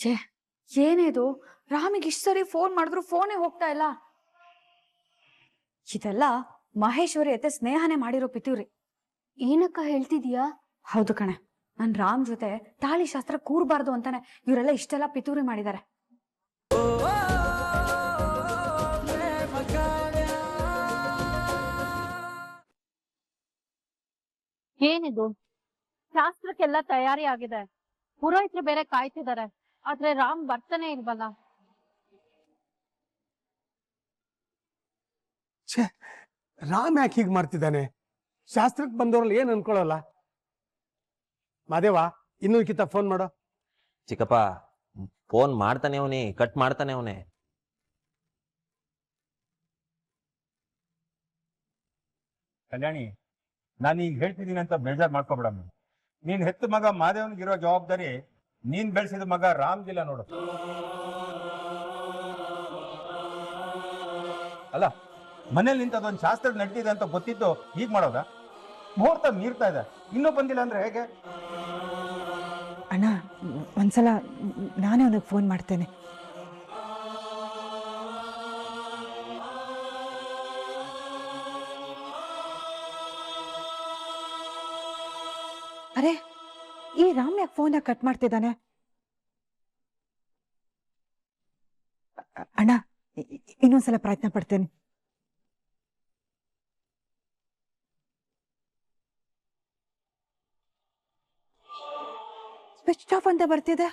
ಛೇ, ಏನೇದು ರಾಮಿಗೆ ಇಷ್ಟು ಸರಿ ಫೋನ್ ಮಾಡಿದ್ರು ಫೋನೇ ಹೋಗ್ತಾ ಇಲ್ಲ. ಇದೆಲ್ಲ ಮಹೇಶ್ವರಿ ಅತ್ತೆ ಸ್ನೇಹನೇ ಮಾಡಿರೋ ಪಿತೂರಿ. ಏನಕ್ಕ ಹೇಳ್ತಿದೀಯಾ? ಹೌದು ಕಣೆ, ನನ್ ರಾಮ್ ಜೊತೆ ತಾಳಿ ಶಾಸ್ತ್ರ ಕೂರ್ಬಾರ್ದು ಅಂತಾನೆ ಇವರೆಲ್ಲ ಇಷ್ಟೆಲ್ಲ ಪಿತೂರಿ ಮಾಡಿದ್ದಾರೆ. ಏನಿದು? ಶಾಸ್ತ್ರಕ್ಕೆಲ್ಲ ತಯಾರಿ ಆಗಿದೆ, ಪುರೋಹಿತರು ಬೇರೆ ಕಾಯ್ತಿದ್ದಾರೆ, ಆದ್ರೆ ರಾಮ್ ಬರ್ತಾನೆ ಇಲ್ವಲ್ಲ. ಛೇ, ರಾಮ್ ಯಾಕೆ ಹೀಗೆ ಮಾಡ್ತಿದ್ದಾನೆ? ಶಾಸ್ತ್ರಕ್ಕೆ ಬಂದವ್ರಲ್ಲಿ ಏನು ಅನ್ಕೊಳ್ಳಲ್ಲ. ಮಾದೇವ, ಇನ್ನೊಂದ್ಕಿತ ಫೋನ್ ಮಾಡೋ. ಚಿಕ್ಕಪ್ಪ ಫೋನ್ ಮಾಡ್ತಾನೆ ಅವನೇ, ಕಟ್ ಮಾಡ್ತಾನೆ ಅವನೇ. ಕಲ್ಯಾಣಿ, ನಾನು ಈಗ ಹೇಳ್ತಿದ್ದೀನಿ ಅಂತ ಬೇಜಾರು ಮಾಡ್ಕೊಬೇಡಮ್ಮ. ನೀನ್ ಹೆತ್ತ ಮಗ ಮಾದೇವನ್ಗಿರೋ ಜವಾಬ್ದಾರಿ ನೀನ್ ಬೆಳೆಸಿದ ಮಗ ರಾಮ್ಗಿಲ್ಲ ನೋಡು. ಅಲ್ಲ, ಮನೇಲಿ ನಿಂತದೊಂದು ಶಾಸ್ತ್ರ ನಡೀತಿದೆ ಅಂತ ಗೊತ್ತಿದ್ದು ಹೀಗ್ ಮಾಡೋದ? ಮುಹೂರ್ತ ಮೀರ್ತಾ ಇದೆ, ಇನ್ನೂ ಬಂದಿಲ್ಲ ಅಂದ್ರೆ ಹೇಗೆ? ಅಣ್ಣ, ಒಂದ್ಸಲ ನಾನೇ ಅವನಿಗೆ ಫೋನ್ ಮಾಡ್ತೇನೆ. ಅರೆ, ಈ ರಾಮ್ ಯಾಕೆ ಫೋನ್ ಕಟ್ ಮಾಡ್ತಿದ್ದಾನೆ? ಅಣ್ಣ, ಇನ್ನೊಂದ್ಸಲ ಪ್ರಯತ್ನ ಪಡ್ತೇನೆ. ಸ್ವಿಚ್ ಆಫ್ ಅಂತ ಬರ್ತಿದೆ.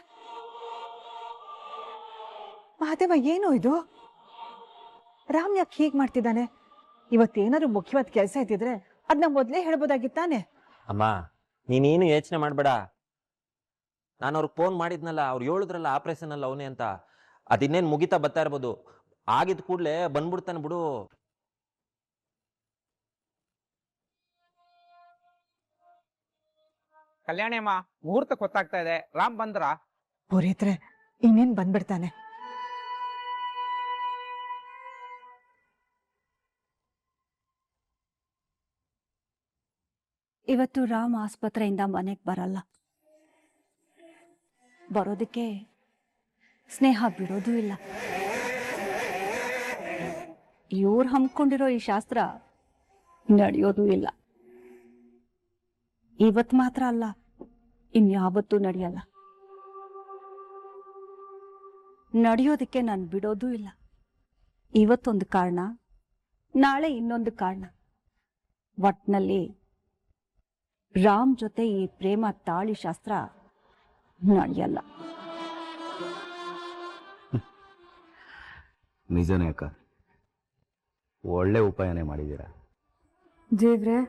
ಮಹಾದೇವ, ಏನು ಇದು? ರಾಮ್ ಯಾಕೆ ಹೀಗ್ ಮಾಡ್ತಿದ್ದಾನೆ? ಇವತ್ತೇನಾದ್ರು ಮುಖ್ಯವಾದ ಕೆಲಸ ಇದ್ದಿದ್ರೆ ಅದನ್ನ ಮೊದ್ಲೇ ಹೇಳ್ಬೋದಾಗಿತ್ತಾನೆ. ಅಮ್ಮ, ನೀನೇನು ಯೋಚನೆ ಮಾಡ್ಬೇಡ. ನಾನು ಅವ್ರಿಗೆ ಫೋನ್ ಮಾಡಿದ್ನಲ್ಲ, ಅವ್ರು ಹೇಳಿದ್ರಲ್ಲ ಆಪರೇಷನ್ ಅಲ್ಲ ಅವನೇ ಅಂತ. ಅದಿನ್ನೇನು ಮುಗಿತಾ ಬರ್ತಾ ಇರ್ಬೋದು, ಆಗಿದ್ ಕೂಡ್ಲೆ ಬಂದ್ಬಿಡ್ತಾನೆ ಬಿಡು. ಕಲ್ಯಾಣಿ ಅಮ್ಮ, ಮುಹೂರ್ತ ಗೊತ್ತಾಗ್ತಾ ಇದೆ, ರಾಮ್ ಬಂದ್ರ? ಪುರೋಹಿತ್ರೆ, ಇನ್ನೇನ್ ಬಂದ್ಬಿಡ್ತಾನೆ. ಇವತ್ತು ರಾಮ್ ಆಸ್ಪತ್ರೆಯಿಂದ ಮನೆಗೆ ಬರಲ್ಲ. ಬರೋದಕ್ಕೆ ಸ್ನೇಹ ಬಿಡೋದು ಇಲ್ಲ. ಇವ್ರು ಹಮ್ಕೊಂಡಿರೋ ಈ ಶಾಸ್ತ್ರ ನಡೆಯೋದು ಇಲ್ಲ. ಇವತ್ತು ಮಾತ್ರ ಅಲ್ಲ, ಇನ್ಯಾವತ್ತೂ ನಡೆಯಲ್ಲ. ನಡೆಯೋದಕ್ಕೆ ನಾನು ಬಿಡೋದು ಇಲ್ಲ. ಇವತ್ತೊಂದು ಕಾರಣ, ನಾಳೆ ಇನ್ನೊಂದು ಕಾರಣ. ಒಟ್ನಲ್ಲಿ ರಾಮ್ ಜೊತೆ ಈ ಪ್ರೇಮ ತಾಳಿ ಶಾಸ್ತ್ರ ನಡೆಯಲ್ಲ. ನಿಜನೇ ಅಕ್ಕ, ಒಳ್ಳೆ ಉಪಾಯನೇ ಮಾಡಿದ್ದೀರಾ. ದೇವ್ರೆ,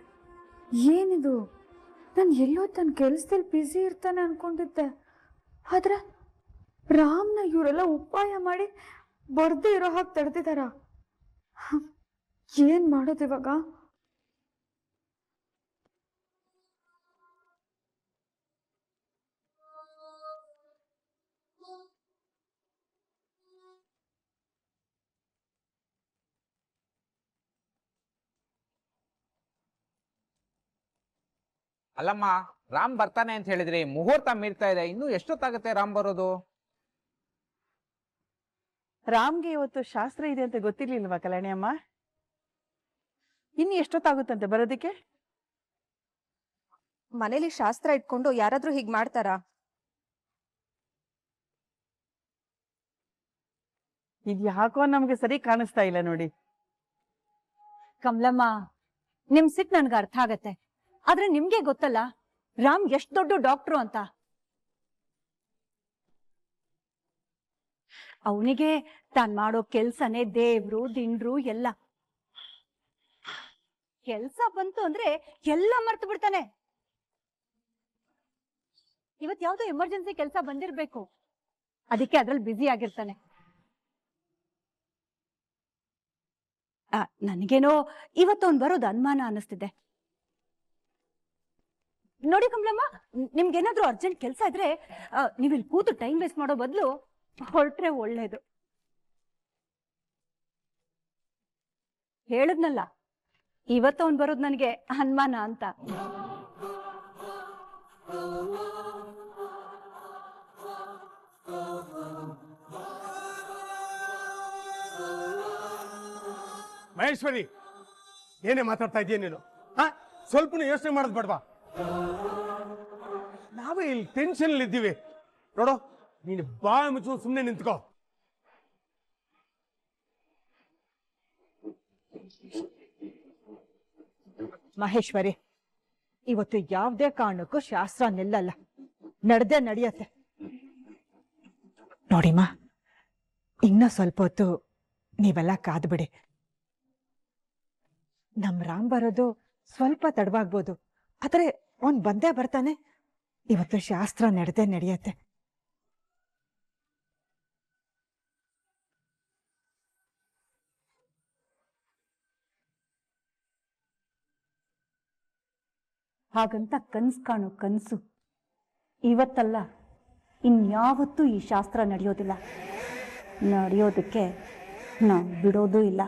ಏನಿದು? ನಾನು ಎಲ್ಲೋ ತನ್ನ ಕೆಲಸದಲ್ಲಿ ಬ್ಯುಸಿ ಇರ್ತಾನೆ ಅನ್ಕೊಂಡಿದ್ದೆ, ಆದ್ರೆ ರಾಮ್ನ ಇವರೆಲ್ಲ ಉಪಾಯ ಮಾಡಿ ಬರ್ದೇ ಇರೋ ಹಾಗೆ ತಡೆದಿದಾರ. ಏನ್ ಮಾಡೋದು ಇವಾಗ? ಅಲ್ಲಮ್ಮ, ರಾಮ್ ಬರ್ತಾನೆ ಅಂತ ಹೇಳಿದ್ರಿ, ಮುಹೂರ್ತ ಮೀರ್ತಾ ಇದೆ, ಇನ್ನು ಎಷ್ಟೊತ್ತಾಗುತ್ತೆ ರಾಮ್ ಬರೋದು? ರಾಮ್ಗೆ ಇವತ್ತು ಶಾಸ್ತ್ರ ಇದೆ ಅಂತ ಗೊತ್ತಿರ್ಲಿಲ್ವಾ ಕಲ್ಯಾಣಿ ಅಮ್ಮ? ಇನ್ನು ಎಷ್ಟೊತ್ತಾಗುತ್ತಂತೆ ಬರೋದಕ್ಕೆ? ಮನೇಲಿ ಶಾಸ್ತ್ರ ಇಟ್ಕೊಂಡು ಯಾರಾದ್ರೂ ಹೀಗ್ ಮಾಡ್ತಾರಾ? ಇದು ಯಾಕೋ ನಮ್ಗೆ ಸರಿ ಕಾಣಿಸ್ತಾ ಇಲ್ಲ ನೋಡಿ. ಕಮಲಮ್ಮ, ನಿಮ್ ಸಿಟ್ ನನ್ಗೆ ಅರ್ಥ ಆಗತ್ತೆ. ಆದ್ರೆ ನಿಮ್ಗೆ ಗೊತ್ತಲ್ಲ ರಾಮ್ ಎಷ್ಟ್ ದೊಡ್ಡ ಡಾಕ್ಟ್ರು ಅಂತ. ಅವನಿಗೆ ತಾನ್ ಮಾಡೋ ಕೆಲ್ಸನೇ ದೇವ್ರು ದಿಂಡ್ರು ಎಲ್ಲ. ಕೆಲ್ಸ ಬಂತು ಅಂದ್ರೆ ಎಲ್ಲ ಮರ್ತು ಬಿಡ್ತಾನೆ. ಇವತ್ ಯಾವ್ದೋ ಎಮರ್ಜೆನ್ಸಿ ಕೆಲ್ಸ ಬಂದಿರ್ಬೇಕು, ಅದಕ್ಕೆ ಅದ್ರಲ್ಲಿ ಬ್ಯುಸಿ ಆಗಿರ್ತಾನೆ. ನನಗೇನೋ ಇವತ್ತವ್ನು ಬರೋದು ಅನುಮಾನ ಅನ್ನಿಸ್ತಿದೆ. ನೋಡಿ ಕಮಲಮ್ಮ, ನಿಮ್ಗೇನಾದ್ರೂ ಅರ್ಜೆಂಟ್ ಕೆಲಸ ಇದ್ರೆ ನೀವಿಲ್ಲಿ ಕೂತು ಟೈಮ್ ವೇಸ್ಟ್ ಮಾಡೋ ಬದಲು ಹೊರಟ್ರೆ ಒಳ್ಳೇದು. ಹೇಳದ್ನಲ್ಲ, ಇವತ್ತವ್ನು ಬರೋದು ನನಗೆ ಅನುಮಾನ ಅಂತ. ಮಹೇಶ್ವರಿ, ಏನೇ ಮಾತಾಡ್ತಾ ಇದೀಯ ನೀನು? ಸ್ವಲ್ಪ ಯೋಚನೆ ಮಾಡೋದು ಬೇಡವಾ? ನಾವೇ ಇಲ್ಲಿ ಟೆನ್ಷನ್ ಅಲ್ಲಿ ಇದ್ದೀವಿ ನೋಡು. ನೀನು ಬಾಯಿ ಮುಚ್ಚು ಸುಮ್ಮನೆ ನಿಂತ್ಕೋ. ಮಹೇಶ್ವರಿ, ಇವತ್ತು ಯಾವುದೇ ಕಾರಣಕ್ಕೂ ಶಾಸ್ತ್ರ ನಿಲ್ಲಲ್ಲ, ನಡೆದೇ ನಡೆಯತ್ತೆ. ನೋಡಿಮ್ಮ, ಇನ್ನ ಸ್ವಲ್ಪ ಹೊತ್ತು ನೀವೆಲ್ಲ ಕಾದ್ಬಿಡಿ. ನಮ್ ರಾಮ್ ಬರೋದು ಸ್ವಲ್ಪ ತಡವಾಗ್ಬೋದು, ಆದ್ರೆ ಅವನ್ ಬಂದೇ ಬರ್ತಾನೆ. ಇವತ್ತು ಶಾಸ್ತ್ರ ನಡೆದೇ ನಡೆಯತ್ತೆ. ಹಾಗಂತ ಕನ್ಸು ಕಾಣೋ ಕನಸು ಇವತ್ತಲ್ಲ, ಇನ್ಯಾವತ್ತೂ ಈ ಶಾಸ್ತ್ರ ನಡೆಯೋದಿಲ್ಲ. ನಡೆಯೋದಕ್ಕೆ ನಾವು ಬಿಡೋದೂ ಇಲ್ಲ.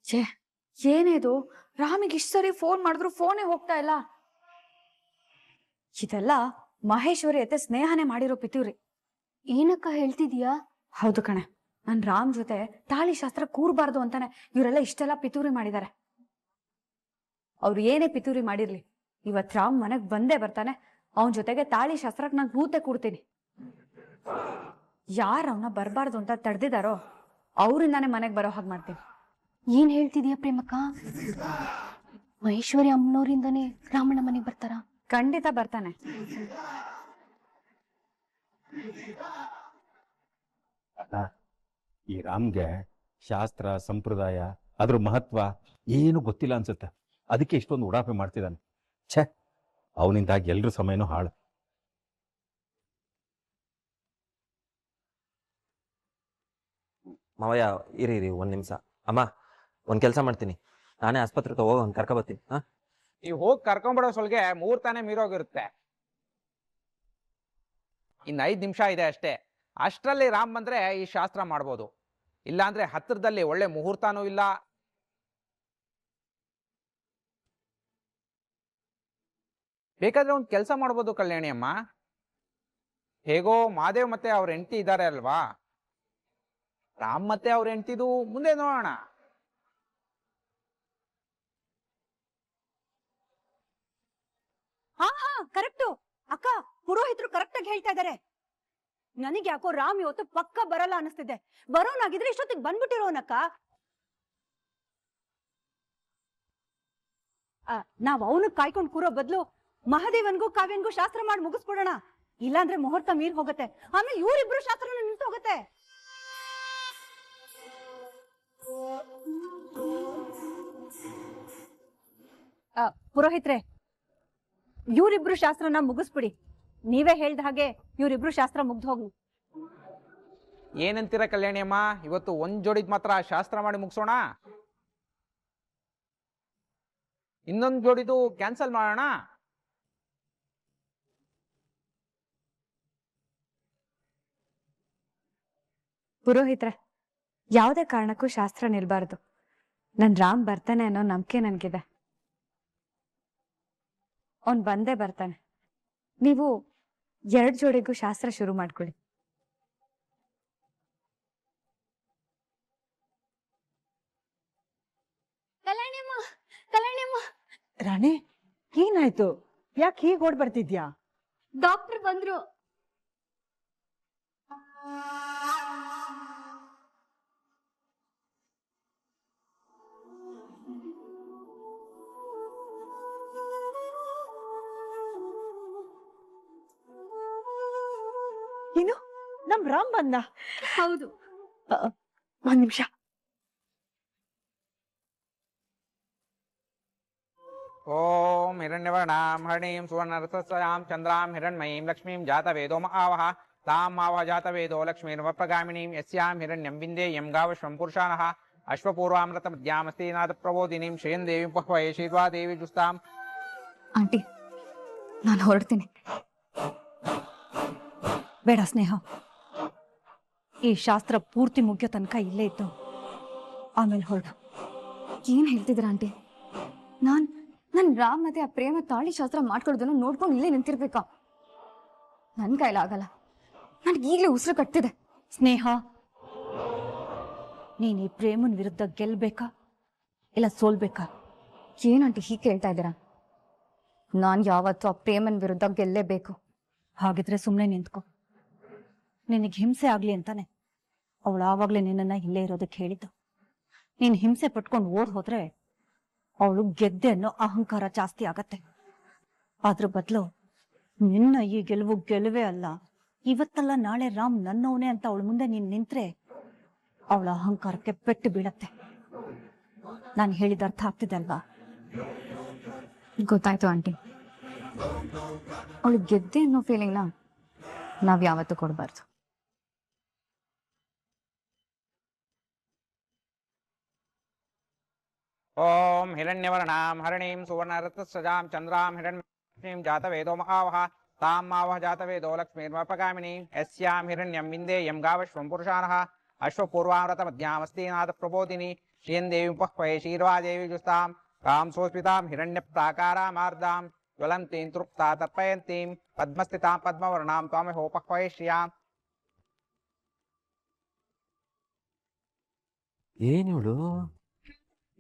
ಛೇ, ಏನೇದು? ರಾಮಿಗೆ ಇಷ್ಟು ಸರಿ ಫೋನ್ ಮಾಡಿದ್ರು ಫೋನೇ ಹೋಗ್ತಾ ಇಲ್ಲ. ಇದೆಲ್ಲ ಮಹೇಶ್ವರಿ ಅತ್ತೆ ಸ್ನೇಹನೇ ಮಾಡಿರೋ ಪಿತೂರಿ. ಏನಕ್ಕ ಹೇಳ್ತಿದೀಯಾ? ಹೌದು ಕಣೆ, ನನ್ ರಾಮ್ ಜೊತೆ ತಾಳಿ ಶಾಸ್ತ್ರ ಕೂರ್ಬಾರ್ದು ಅಂತಾನೆ ಇವರೆಲ್ಲ ಇಷ್ಟೆಲ್ಲ ಪಿತೂರಿ ಮಾಡಿದ್ದಾರೆ. ಅವ್ರು ಏನೇ ಪಿತೂರಿ ಮಾಡಿರ್ಲಿ, ಇವತ್ ರಾಮ್ ಮನೆಗ್ ಬಂದೇ ಬರ್ತಾನೆ. ಅವನ ಜೊತೆಗೆ ತಾಳಿ ಶಾಸ್ತ್ರಕ್ಕೆ ನಾನು ಕೂತೆ ಕೂಡ್ತೀನಿ. ಯಾರು ಅವನ್ನ ಬರ್ಬಾರ್ದು ಅಂತ ತಡೆದಿದಾರೋ ಅವರಿಂದಾನೆ ಮನೆಗ್ ಬರೋ ಹಾಗೆ ಮಾಡ್ತೀನಿ. ಏನ್ ಹೇಳ್ತಿದೀಯ ಪ್ರೇಮಕ್ಕ? ಮಹೇಶ್ವರಿ ಅಮ್ಮನವರಿಂದನೇ ರಾಮಣ್ಣ ಮನೆಗೆ ಬರ್ತಾರ? ಖಂಡಿತ ಬರ್ತಾನೆ. ಈ ರಾಮ್ಗೆ ಶಾಸ್ತ್ರ ಸಂಪ್ರದಾಯ ಅದ್ರ ಮಹತ್ವ ಏನು ಗೊತ್ತಿಲ್ಲ ಅನ್ಸುತ್ತೆ. ಅದಕ್ಕೆ ಇಷ್ಟೊಂದು ಉಡಾಪೆ ಮಾಡ್ತಿದ್ದಾನೆ. ಛೆ, ಅವನಿಂದಾಗಿ ಎಲ್ರ ಸಮಯನೂ ಹಾಳು. ಮಾವಯ್ಯ, ಇರಿ ಒಂದ್ ನಿಮಿಷ. ಅಮ್ಮ, ಒಂದ್ ಕೆಲಸ ಮಾಡ್ತೀನಿ, ನಾನೇ ಆಸ್ಪತ್ರೆ ಹೋಗಿ ಅವ್ನು ಕರ್ಕೊಬತ್ತೀನಿ. ನೀವು ಹೋಗಿ ಕರ್ಕೊಂಡ್ಬಿಡೋ ಸೊಲ್ಗೆ ಮುಹೂರ್ತಾನೆ ಮೀರೋಗಿರುತ್ತೆ. ಇನ್ನು 5 ನಿಮಿಷ ಇದೆ ಅಷ್ಟೇ. ಅಷ್ಟರಲ್ಲಿ ರಾಮ್ ಬಂದ್ರೆ ಈ ಶಾಸ್ತ್ರ ಮಾಡ್ಬೋದು. ಇಲ್ಲಾಂದ್ರೆ ಹತ್ತಿರದಲ್ಲಿ ಒಳ್ಳೆ ಮುಹೂರ್ತನೂ ಇಲ್ಲ. ಬೇಕಾದ್ರೆ ಒಂದು ಕೆಲಸ ಮಾಡ್ಬೋದು ಕಲ್ಯಾಣಿ ಅಮ್ಮ. ಹೇಗೋ ಮಾದೇವ್ ಮತ್ತೆ ಅವ್ರ ಹೆಂಡತಿ ಇದ್ದಾರೆ ಅಲ್ವಾ, ರಾಮ್ ಮತ್ತೆ ಅವ್ರ ಹೆಂಡತಿದು ಮುಂದೆ ನೋಡೋಣ. ಹಾ ಕರೆಕ್ಟು ಅಕ್ಕ, ಪುರೋಹಿತರು ಕರೆಕ್ಟ್ ಆಗಿ ಹೇಳ್ತಾ ಇದಾರೆ. ನನಗೆ ಯಾಕೋ ರಾಮ್ ಇವತ್ತು ಪಕ್ಕ ಬರಲ್ಲ ಅನಿಸ್ತಿದೆ. ಬರೋನಾಗಿದ್ರೆ ಇಷ್ಟೊತ್ತಿಗೆ ಬಂದ್ಬಿಟ್ಟಿರೋನಕ್ಕ. ನಾವ್ ಅವನು ಕಾಯ್ಕೊಂಡು ಕೂರೋ ಬದಲು ಮಹಾದೇವನ್ಗೂ ಕಾವ್ಯನ್ಗೂ ಶಾಸ್ತ್ರ ಮಾಡಿ ಮುಗಿಸ್ಬಿಡೋಣ. ಇಲ್ಲಾಂದ್ರೆ ಮುಹೂರ್ತ ಮೀರ್ ಹೋಗತ್ತೆ, ಆಮೇಲೆ ಇವರಿಬ್ರು ಶಾಸ್ತ್ರನ ನಿಂತು ಹೋಗತ್ತೆ. ಪುರೋಹಿತ್ರೆ, ಇವರಿಬ್ರು ಶಾಸ್ತ್ರನ ಮುಗಿಸ್ಬಿಡಿ. ನೀವೇ ಹೇಳ್ದ ಹಾಗೆ ಇವರಿಬ್ರು ಶಾಸ್ತ್ರ ಮುಗ್ದು ಹೋಗ್ಲಿ. ಏನಂತೀರ ಕಲ್ಯಾಣಿ ಅಮ್ಮ? ಇವತ್ತು ಒಂದ್ ಜೋಡಿದ್ ಮಾತ್ರ ಶಾಸ್ತ್ರ ಮಾಡಿ ಮುಗಿಸೋಣ, ಇನ್ನೊಂದ್ ಜೋಡಿದು ಕ್ಯಾನ್ಸಲ್ ಮಾಡೋಣ. ಪುರೋಹಿತ್ರೆ, ಯಾವುದೇ ಕಾರಣಕ್ಕೂ ಶಾಸ್ತ್ರ ನಿಲ್ಬಾರ್ದು. ನನ್ ರಾಮ್ ಬರ್ತಾನೆ ಅನ್ನೋ ನಂಬಿಕೆ ನನ್ಗಿದೆ. ಅವನ್ ಬಂದೇ ಬರ್ತಾನೆ. ನೀವು 2 ಜೋಡಿಗೂ ಶಾಸ್ತ್ರ ಶುರು ಮಾಡ್ಕೊಳ್ಳಿ. ರಾಣಿ, ಏನಾಯ್ತು? ಯಾಕೆ ಹೀಗೆ ಓಡ್ ಬರ್ತಿದ್ಯಾ? ಡಾಕ್ಟರ್ ಬಂದ್ರು. ಏನು, ನಮ್ ರಾಮ್ ಬಂದ? ಹೌದು. ಒಂದ್ ನಿಮಿಷ. ಓಂ ಹಿರಣ್ಯವರ್ಣಾಂ ಹರಿಣೀಂ ಸುವರ್ಣರಸಸ್ಯಾಂ ಚಂದ್ರಾಂ ಹಿರಣ್ಮಯೀಂ ಲಕ್ಷ್ಮೀಂ ಜಾತವೇದೋ ಆವಹ ತಾಂ ಆವಹ ಜಾತವೇದೋ ಲಕ್ಷ್ಮೀರ್ವಪ್ರಗಾಮಿನೀಂ ಯಸ್ಯಾಂ ಹಿರಣ್ಯಂ ವಿಂದೇಯಂ ಗಾವಶ್ವಂ ಪುರುಷಾನಃ ಅಶ್ವಪೂರ್ವಾಮೃತ ಮಧ್ಯಾಮಸ್ತೀನಾಥ ಪ್ರಬೋಧಿನೀಂ ಶ್ರೇಯನ್ ದೇವಿ ಪಹ್ವಯೇ ಶ್ರೀದ್ವಾ ದೇವಿ ಜುಸ್ತಾಂ. ಆಂಟಿ, ನಾನು ಹೊರಡ್ತೀನಿ. ಬೇಡ ಸ್ನೇಹ, ಈ ಶಾಸ್ತ್ರ ಪೂರ್ತಿ ಮುಗಿಯೋ ತನಕ ಇಲ್ಲೇ ಇತ್ತು, ಆಮೇಲೆ ಹೊರಡು. ಏನ್ ಹೇಳ್ತಿದ್ರ ಆಂಟಿ? ನನ್ ರಾಮ್ ಮತ್ತೆ ಆ ಪ್ರೇಮ ತಾಳಿ ಶಾಸ್ತ್ರ ಮಾಡ್ಕೊಳ್ಳೋದನ್ನ ನೋಡ್ಕೊಂಡು ಇಲ್ಲೇ ನಿಂತಿರ್ಬೇಕಾ? ನನ್ ಕೈಲಾಗಲ್ಲ. ನನ್ಗೆ ಈಗಲೇ ಉಸಿರು ಕಟ್ತಿದೆ. ಸ್ನೇಹ, ನೀನ್ ಈ ಪ್ರೇಮನ್ ವಿರುದ್ಧ ಗೆಲ್ಬೇಕಾ ಇಲ್ಲ ಸೋಲ್ಬೇಕಾ? ಏನಂತ ಹೀಗೆ ಕೇಳ್ತಾ ಇದ್ದೀರಾ? ನಾನ್ ಯಾವತ್ತೂ ಆ ಪ್ರೇಮನ್ ವಿರುದ್ಧ ಗೆಲ್ಲೇಬೇಕು. ಹಾಗಿದ್ರೆ ಸುಮ್ಮನೆ ನಿಂತ್ಕೊ. ನಿನಗೆ ಹಿಂಸೆ ಆಗ್ಲಿ ಅಂತಾನೆ ಅವಳು ಆವಾಗ್ಲೇ ನಿನ್ನನ್ನ ಇಲ್ಲೇ ಇರೋದಕ್ಕೆ ಹೇಳಿದ್ದು. ನೀನ್ ಹಿಂಸೆ ಪಟ್ಕೊಂಡು ಓಡ್ ಹೋದ್ರೆ ಅವಳು ಗೆದ್ದೆ ಅನ್ನೋ ಅಹಂಕಾರ ಜಾಸ್ತಿ ಆಗತ್ತೆ. ಅದ್ರ ಬದಲು ನಿನ್ನ ಈ ಗೆಲುವು ಗೆಲುವೇ ಅಲ್ಲ, ಇವತ್ತಲ್ಲ ನಾಳೆ ರಾಮ್ ನನ್ನವನೇ ಅಂತ ಅವಳ ಮುಂದೆ ನೀನ್ ನಿಂತ್ರೆ ಅವಳ ಅಹಂಕಾರಕ್ಕೆ ಪೆಟ್ಟು ಬೀಳತ್ತೆ. ನಾನು ಹೇಳಿದ ಅರ್ಥ ಆಗ್ತಿದೆ ಅಲ್ವಾ? ಗೊತ್ತಾಯ್ತು ಆಂಟಿ. ಅವಳು ಗೆದ್ದೆ ಅನ್ನೋ ಫೀಲಿಂಗ್ನ ನಾವ್ ಯಾವತ್ತೂ ಕೊಡಬಾರ್ದು. ಓಂ ಹಿರಣ್ಯವರ್ಣಾಂ ಹರಿಣೀಂ ಸುವರ್ಣರತ್ನಸ್ರಜಾಂ ಚಂದ್ರಾಂ ಹಿರಣ್ಯಂ ಜಾತವೇದೋ ಮಹಾವಹ ತಾಂ ಮಾವಹ ಜಾತವೇದೋ ಲಕ್ಷ್ಮೀರ್ಮಪಗಾಮಿನೀ ಯಸ್ಯಾಂ ಹಿರಣ್ಯಂ ವಿಂದೇಯಂ ಗಾವಶ್ವಂ ಪುರುಷಾನಃ ಅಶ್ವಪೂರ್ವಾಮೃತಮಧ್ಯಾಮಸ್ತೀನಾಥ ಪ್ರಬೋಧಿನಿ ಶ್ರಿಯಂ ದೇವಿ ಉಪಹ್ವಯೇ ಕ್ಷೀರ್ವಾದೇವಿ ಜುಸ್ತಾಂ ಕಾಂ ಸೋಸ್ಮಿತಾಂ ಹಿರಣ್ಯಪ್ರಾಕಾರಾಮಾರ್ದಾಂ ಜ್ವಲಂತೀಂ ತೃಪ್ತಾ ತರ್ಪಯಂತೀಂ ಪದ್ಮಸ್ಥಿತಾಂ ಪದ್ಮವರ್ಣಾಂ ತ್ವಾಮಹೋಪಹ್ವಯೇ ಶ್ರಿಯಾಂ. ಏನಿವಳು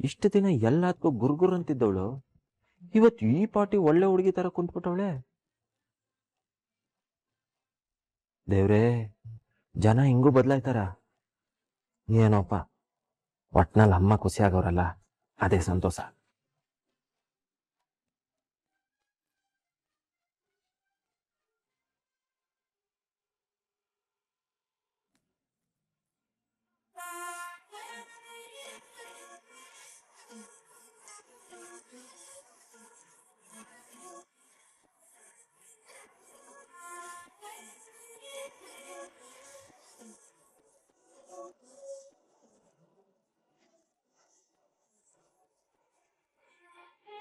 ಇಷ್ಟು ದಿನ ಎಲ್ಲದಕ್ಕೂ ಗುರುಗುರು ಅಂತಿದ್ದವಳು ಇವತ್ತು ಈ ಪಾಟಿ ಒಳ್ಳೆ ಹುಡುಗಿ ತರ ಕುಂತ್ಬಿಟ್ಟವಳೆ. ದೇವ್ರೇ, ಜನ ಹಿಂಗೂ ಬದಲಾಯ್ತಾರ ಏನೋಪ್ಪ. ಒಟ್ನಲ್ಲಿ ಅಮ್ಮ ಖುಷಿ ಆಗವ್ರಲ್ಲ, ಅದೇ ಸಂತೋಷ.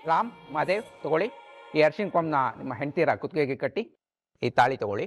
ರಾಮ್ ಮಾದೇವ್ ತಗೊಳ್ಳಿ, ಈ ಅರ್ಶಿನ ಕೊಂಬನ್ನ ನಿಮ್ಮ ಹೆಂಡತಿಯರ ಕುತ್ತಿಗೆಗೆ ಕಟ್ಟಿ ಈ ತಾಳಿ ತಗೊಳ್ಳಿ.